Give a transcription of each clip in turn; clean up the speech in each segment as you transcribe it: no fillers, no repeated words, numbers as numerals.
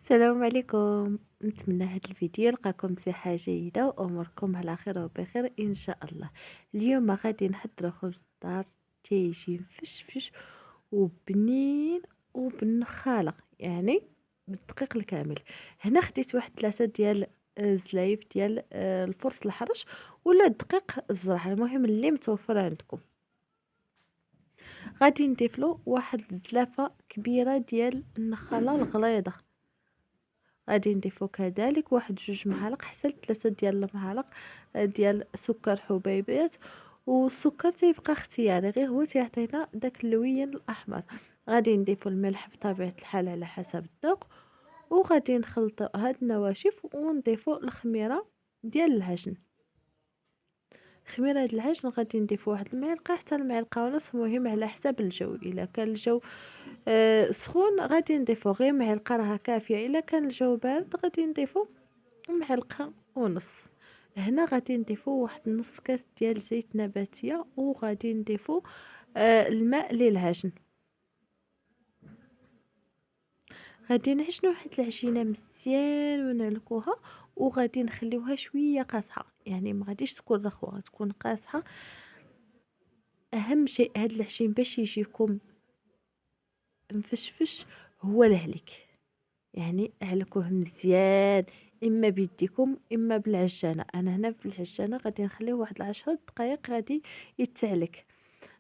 السلام عليكم. نتمنى هذا الفيديو يلقاكم بصحة جيدة وأموركم على خير وبخير إن شاء الله. اليوم غادي نحضروا خبز الدار تيجي مفشفش وبنين وبالنخالة، يعني بالدقيق الكامل. هنا خديت واحد 3 ديال الزلايف ديال الفرص الحرش ولا الدقيق الزرع، المهم اللي متوفر عندكم. غادي نضيفلو واحد الزلافة كبيرة ديال النخالة الغليظة، غادي نضيفو كذلك واحد 2 معالق حتى ل3 ديال المعالق ديال سكر حبيبات. والسكر تيبقى اختياري، غير هو تيعطينا داك اللوين الاحمر. غادي نضيفو الملح بطبيعه الحال على حسب الذوق، وغادي نخلطو هاد النواشف ونضيفو الخميره ديال العجن. خميرة العجن غادي نضيفو واحد المعلقة حتى المعلقة ونص، مهم على حساب الجو. الا كان الجو سخون غادي نضيفو غير معلقة راها كافية، الا كان الجو بارد غادي نضيفو معلقة ونص. هنا غادي نضيفو واحد نص كاس ديال زيت نباتية، وغادي نضيفو الماء للعجن. غادي نعجنو واحد العجينة مزيان ونعلكوها، وغادي نخليوها شوية قاصحة، يعني ما غاديش تكون رخوة، تكون قاصحة. اهم شيء هاد العجين باش يجيكم مفشفش هو الهليك، يعني اعلكوه مزيان، اما بيديكم اما بالعجانه. انا هنا بالعجانه غادي نخليه واحد 10 دقائق غادي يتعلك.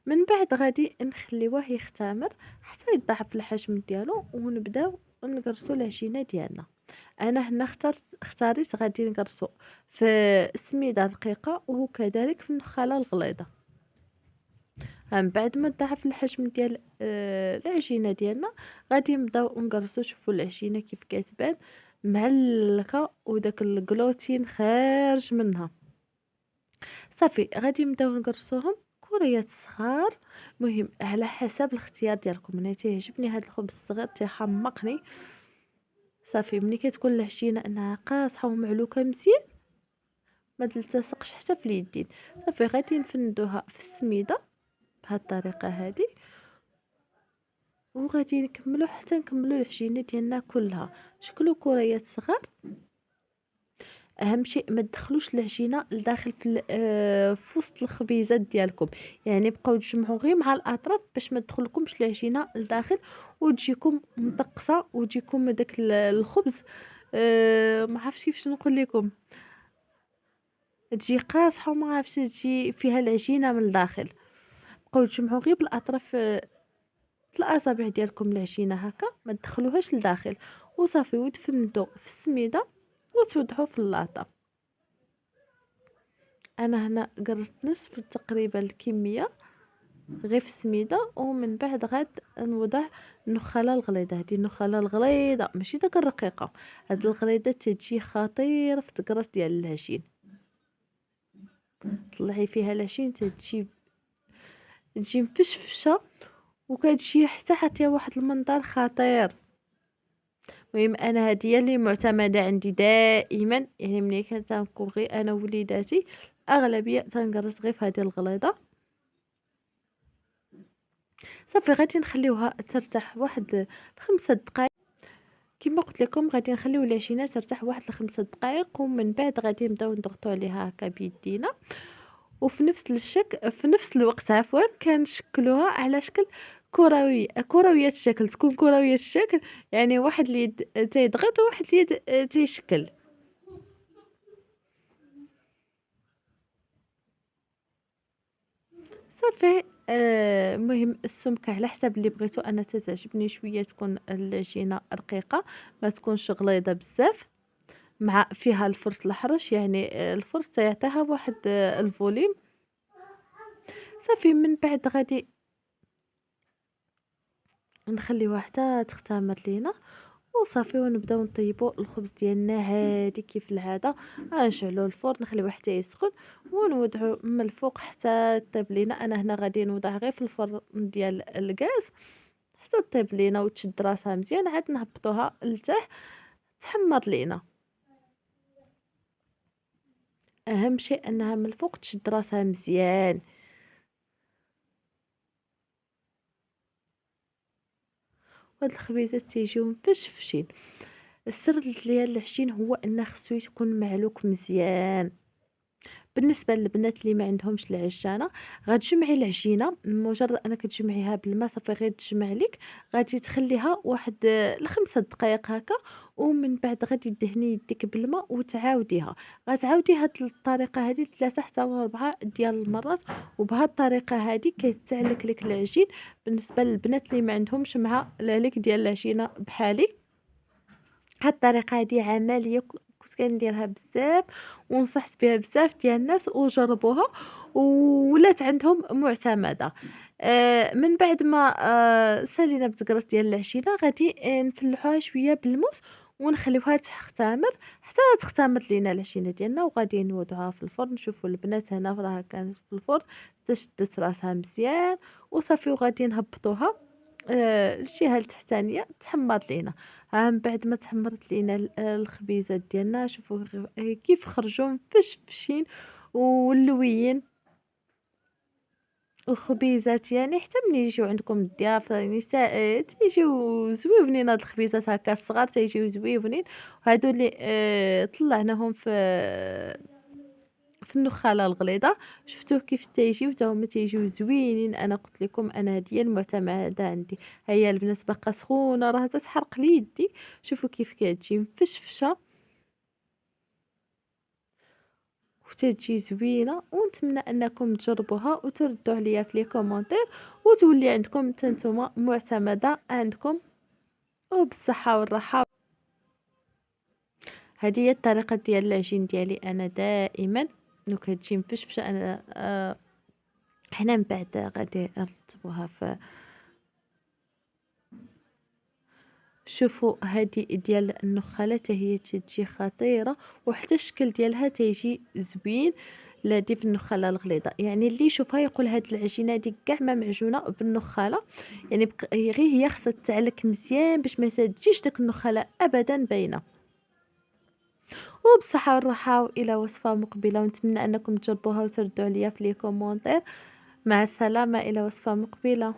من بعد غادي نخليوه يختمر حتى يضاعف الحجم ديالو، ونبداو نقرصوا العجينه ديالنا. انا هنا اختاريت غادي نقرصو في سميده رقيقه وكذلك في النخاله الغليظه. من بعد ما ضاعف الحجم ديال العجينه ديالنا غادي نبداو نقرصو. شوفوا العجينه كيف كتبان معلكه وداك الجلوتين خارج منها. صافي غادي نبداو نقرصوهم كريات صغار، مهم على حسب الاختيار ديالكم. انا تيعجبني هذا الخبز الصغير تيحمقني. صافي ملي كتكون العجينه انها قاصحه ومعلوكه مزيان ما تلتصقش حتى في اليدين، صافي غادي نفندوها في السميده بهذه الطريقه هذه، وغادي نكملو حتى نكملو العجينه ديالنا كلها. شكلوا كريات صغار. اهم شيء ما تدخلوش العجينه لداخل في وسط الخبيزات ديالكم، يعني بقاو تجمعوا غير مع الاطراف باش ما تدخلكمش العجينه لداخل وتجيكم مطقسه وتجيكم داك الخبز. ما عرفتش كيفاش نقول لكم، تجي قاصحه وما عرفتش تجي فيها العجينه من الداخل. بقاو تجمعوا غير بالاطراف، الاصابع ديالكم العجينه هكا ما تدخلوهاش لداخل، وصافي وتفندو في السميده وتوضعوا في اللاطه. انا هنا قرصت نصف تقريبا الكميه غير في السميده، ومن بعد غاد نوضع النخاله الغليظه. هذه النخاله الغليظه ماشي داك الرقيقه، هاد الغليظه تجي خطيره في التقراص ديال العجين. طلعي فيها العجين تجي مفشفشه، وكتجي حتى عطيها واحد المنظر خطير. المهم انا هادي هي اللي معتمده عندي دائما، يعني ملي كنت نكون غير انا ووليداتي اغلبيه تنقرص غير في هذه الغليظه. صافي غادي نخليوها ترتاح واحد 5 دقائق. كما قلت لكم غادي نخليو العجينه ترتاح واحد 5 دقائق، ومن بعد غادي نبداو نضغطوا عليها هكا بيدينا، وفي نفس في نفس الوقت عفوا كنشكلوها على شكل كرويه الشكل، تكون كرويه الشكل، يعني واحد اليد تيضغط وواحد اليد تيشكل. صافي المهم السمكه على حسب اللي بغيتو. انا تتعجبني شويه تكون العجينه رقيقه، ما تكونش غليظه بزاف، مع فيها الفرص الحرش، يعني الفرص تيعطيها واحد الفوليم. صافي من بعد غادي نخليوها حتى تختمر لينا، وصافي ونبداو نطيبوا الخبز ديالنا عادي كيف العاده. غنشعلوا الفرن نخليوه حتى يسخن، ونوضعوا من الفوق حتى طيب لينا. انا هنا غادي نوضع غير في الفرن ديال الغاز حتى طيب لينا وتشد راسها مزيان، عاد نهبطوها لتحت تحمر لينا. اهم شيء انها من الفوق تشد راسها مزيان. وهاد الخبيزات تيجيو مفشفشين. السر ديال العجين هو أنه خصو يكون معلوك مزيان. بالنسبة للبنات اللي ما عندهمش العجانة، غتجمعي العجينة، مجرد أنك تجمعيها بالما صافي غير تجمع ليك، غادي تخليها واحد ل5 دقايق هكا، ومن بعد غادي دهني يديك بالما وتعاوديها، غتعاودي هاد الطريقة هادي 3 حتى ل4 ديال المرات، وبهاد الطريقة هادي كيتسالك لك العجين. بالنسبة للبنات اللي ما عندهمش مع العليك ديال العجينة بحالي، هاد الطريقة هادي عملية، كنت كنديرها بزاف ونصحت بها بزاف ديال الناس وجربوها وولات عندهم معتمدة. من بعد ما سالينا بزقراس ديال العجينة غادي نفلحوها شوية بالموس ونخليوها تختمر حتى تختمر لينا العجينة ديالنا، وغادي نوضعوها في الفرن. شوفوا البنات هنا راها كانت في الفرن حتى شدت راسها مزيان وصافي، وغادي نهبطوها الجهة التحتانية تحمر لينا. ها من بعد ما تحمرت لينا الخبيزات ديالنا، شوفوا كيف خرجوا مفشفشين ولويين وخبيزات، يعني حتى ملي يجيو عندكم الضيافة يعني تيجيو زويونين. هاد الخبيزات هكا الصغار تيجيو زويونين، وهادو اللي طلعناهم في النخالة الغليظة، شفتوه كيف تيجيو حتى هما تيجيو زوينين. انا قلت لكم انا هادي هي المعتمدة عندي. هيا البنات باقا سخونة راه تتحرق لي يدي، شوفوا كيف كتجي مفشفشة وتتجي زوينة. ونتمنى انكم تجربوها وتردوا عليا في لي كومونتير، وتولي عندكم حتى نتوما معتمدة عندكم وبالصحة والراحة. هذه هي الطريقة ديال العجين ديالي انا دائما، وكتجي مفشفشة. انا حنا من بعد غادي نرتبوها في، شوفوا هذه ديال النخالة حتى هي تجي خطيرة، وحتى الشكل ديالها تيجي زوين. لا دي في النخاله الغليظه، يعني اللي يشوفها يقول هاد العجينه دي كاع ما معجونه بالنخاله، يعني غير هي خاصها تعلك مزيان باش ما تجيش داك النخاله ابدا باينه. وبصحه والراحه والى وصفه مقبله، ونتمنى انكم تجربوها وتردوا عليا في لي كومونتير. مع السلامه، الى وصفه مقبله.